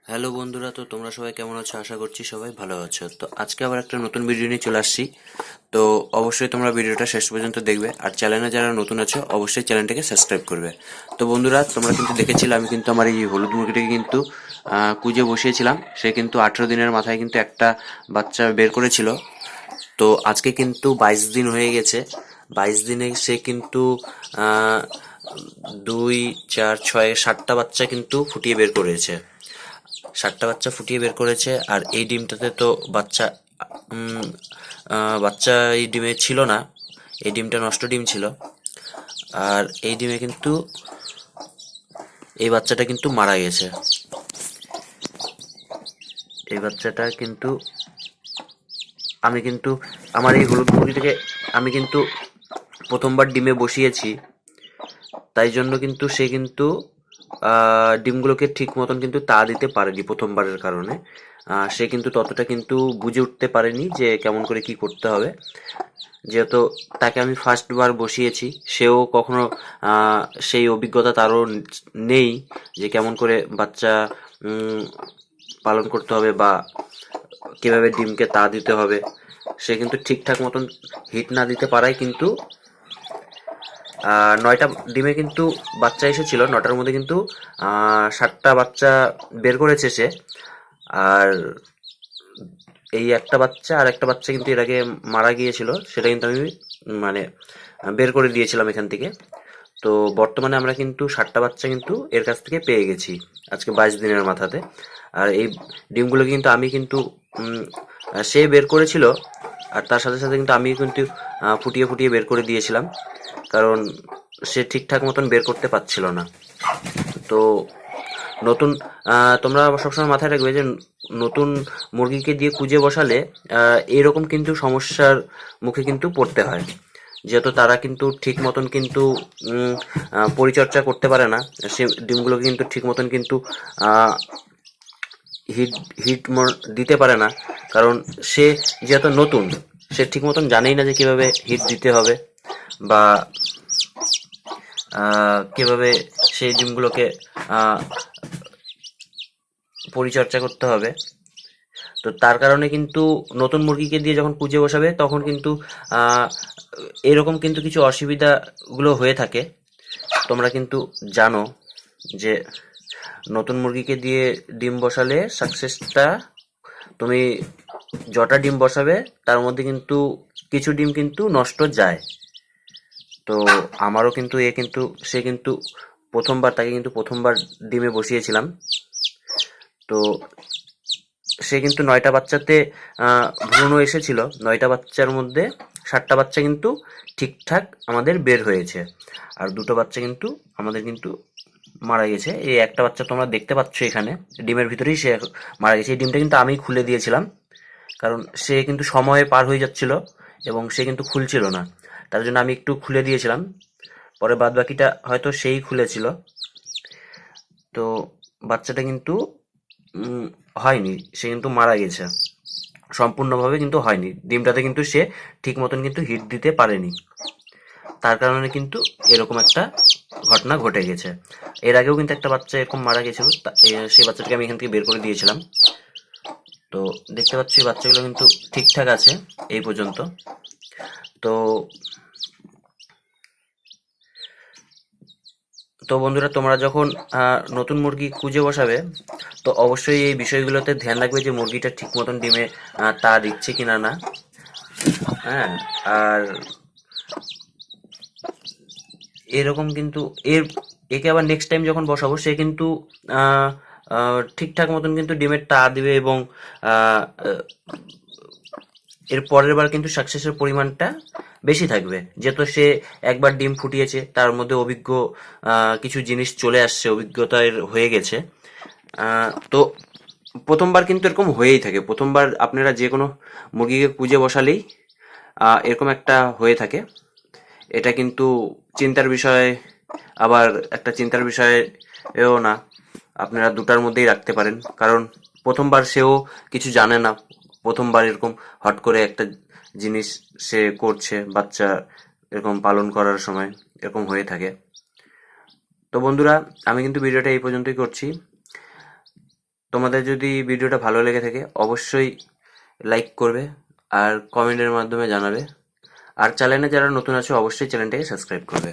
Hello বন্ধুরা, তো তোমরা সবাই কেমন আছো? আশা করছি সবাই ভালো আছো। তো আজকে আবার একটা নতুন ভিডিও নিয়ে চলে আসছি। তো অবশ্যই তোমরা ভিডিওটা শেষ পর্যন্ত দেখবে, আর চ্যানেলে যারা নতুন আছো অবশ্যই চ্যানেলটাকে সাবস্ক্রাইব করবে। তো বন্ধুরা, তোমরা কিন্তু দেখেছিলে আমি কিন্তু আমার এই হলুদ মুরগিটাকে কিন্তু কুজে বসিয়েছিলাম। সে কিন্তু 18 দিনের মাথায় কিন্তু একটা বাচ্চা বের করেছিল। তো আজকে কিন্তু 22 দিন হয়ে গেছে। 22 দিনে সে কিন্তু আহ, 2, 4, 6, 7টা বাচ্চা কিন্তু ফুটিয়ে বের করেছে। 7টা বাচ্চা ফুটিয়ে বের করেছে। আর এই ডিমটাতে তো বাচ্চা উম, বাচ্চা এই ডিমে ছিল না। এই ডিমটা নষ্ট ডিম ছিল। আর এই ডিমে কিন্তু এই বাচ্চাটা কিন্তু মারা গেছে। এই বাচ্চাটা কিন্তু আমি কিন্তু আমার এই হলুদ মুরগিটাকে আমি কিন্তু প্রথমবার ডিমে বসিয়েছি। তাই জন্য কিন্তু সে কিন্তু ডিমগুলোকে ঠিক মতন কিন্তু তা দিতে পারেনি প্রথমবারের কারণে। সে কিন্তু ততটা কিন্তু বুঝে উঠতে পারেনি যে কেমন করে কি করতে হবে। যেহেতু তাকে আমি ফার্স্ট বার বসিয়েছি, সেও কখনো সেই অভিজ্ঞতা তারও নেই যে কেমন করে বাচ্চা উম, পালন করতে হবে বা কিভাবে ডিমকে তা দিতে হবে। সে কিন্তু ঠিকঠাক মতন হিট না দিতে পারায় কিন্তু 9টা ডিমে কিন্তু বাচ্চা এসেছিল। 9টার মধ্যে কিন্তু 7টা বাচ্চা বের করেছে সে। আর এই একটা বাচ্চা আর একটা বাচ্চা কিন্তু এর আগে মারা গিয়েছিল, সেটা কিন্তু আমি মানে বের করে দিয়েছিলাম এখান থেকে। তো বর্তমানে আমরা কিন্তু 7টা বাচ্চা কিন্তু এর কাছ থেকে পেয়ে গেছি আজকে 22 দিনের মাথাতে। আর এই ডিমগুলো কিন্তু আমি কিন্তু সে বের করেছিল, আর তার সাথে সাথে কিন্তু আমি কিন্তু ফুটিয়ে ফুটিয়ে বের করে দিয়েছিলাম, কারণ সে ঠিকঠাক মতন বের করতে পারছিল না। তো নতুন তোমরা সবসময় মাথায় রাখবে যে নতুন মুরগিকে দিয়ে কুঁজে বসালে এরকম কিন্তু সমস্যার মুখে কিন্তু পড়তে হয়। যেহেতু তারা কিন্তু ঠিক মতন কিন্তু পরিচর্যা করতে পারে না। সে ডিমগুলোকে কিন্তু ঠিক মতন কিন্তু হিট হিট দিতে পারে না, কারণ সে যেহেতু নতুন, সে ঠিক মতন জানেই না যে কিভাবে হিট দিতে হবে বা কিভাবে সেই ডিমগুলোকে আহ, পরিচর্যা করতে হবে। তো তার কারণে কিন্তু নতুন মুরগিকে দিয়ে যখন কুঁজে বসাবে তখন কিন্তু আহ, এরকম কিন্তু কিছু অসুবিধাগুলো হয়ে থাকে। তোমরা কিন্তু জানো যে নতুন মুরগিকে দিয়ে ডিম বসালে সাকসেসটা, তুমি যটা ডিম বসাবে তার মধ্যে কিন্তু কিছু ডিম কিন্তু নষ্ট যায়। তো আমারও কিন্তু সে কিন্তু তাকে কিন্তু প্রথমবার ডিমে বসিয়েছিলাম। তো সে কিন্তু 9টা বাচ্চাতে ভ্রূণ এসেছিল। 9টা বাচ্চার মধ্যে 7টা বাচ্চা কিন্তু ঠিকঠাক আমাদের বের হয়েছে, আর দুটো বাচ্চা কিন্তু আমাদের কিন্তু মারা গেছে। এই একটা বাচ্চা তোমরা দেখতে পাচ্ছ এখানে ডিমের ভিতরেই সে মারা গেছে। এই ডিমটা কিন্তু আমি খুলে দিয়েছিলাম, কারণ সে কিন্তু সময় পার হয়ে যাচ্ছিল এবং সে কিন্তু খুলছিল না। তার জন্য আমি একটু খুলে দিয়েছিলাম, পরে বাদ বাকিটা হয়তো সেই খুলেছিল। তো বাচ্চাটা কিন্তু উম, হয়নি, সে কিন্তু মারা গেছে। সম্পূর্ণভাবে কিন্তু হয়নি, ডিমটাতে কিন্তু সে ঠিক মতন কিন্তু হিট দিতে পারেনি। তার কারণে কিন্তু এরকম একটা ঘটনা ঘটে গেছে। এর আগেও কিন্তু একটা বাচ্চা এরকম মারা গেছিল, সেই বাচ্চাটাকে আমি এখান থেকে বের করে দিয়েছিলাম। তো দেখতে পাচ্ছি এই বাচ্চাগুলো কিন্তু ঠিকঠাক আছে এই পর্যন্ত। তো তো বন্ধুরা, তোমরা যখন নতুন মুরগি খুঁজে বসাবে, তো অবশ্যই এই বিষয়গুলোতে ধ্যান রাখবে যে মুরগিটা ঠিক মতন ডিমে তা দিচ্ছে কিনা না। হ্যাঁ। আর এরকম কিন্তু এর একে আবার নেক্সট টাইম যখন বসাবো সে কিন্তু আহ, ঠিকঠাক মতন কিন্তু ডিমের তা দিবে, এবং আহ, আহ, এর পরের বার কিন্তু সাকসেসের পরিমাণটা বেশি থাকবে। যেহেতু সে একবার ডিম ফুটিয়েছে, তার মধ্যে অভিজ্ঞ কিছু জিনিস চলে আসছে, অভিজ্ঞতার হয়ে গেছে। তো প্রথমবার কিন্তু এরকম হয়েই থাকে। প্রথমবার আপনারা যে কোনো মুরগিকে কুঁজে বসালেই এরকম একটা হয়ে থাকে। এটা কিন্তু চিন্তার বিষয়, আবার একটা চিন্তার বিষয় এও না। আপনারা দুটার মধ্যেই রাখতে পারেন, কারণ প্রথমবার সেও কিছু জানে না। প্রথমবার এরকম হট করে একটা জিনিস সে করছে, বাচ্চা এরকম পালন করার সময় এরকম হয়ে থাকে। তো বন্ধুরা, আমি কিন্তু ভিডিওটা এই পর্যন্তই করছি। তোমাদের যদি ভিডিওটা ভালো লেগে থাকে অবশ্যই লাইক করবে আর কমেন্টের মাধ্যমে জানাবে। আর চ্যানেলে যারা নতুন আছে অবশ্যই চ্যানেলটাকে সাবস্ক্রাইব করবে।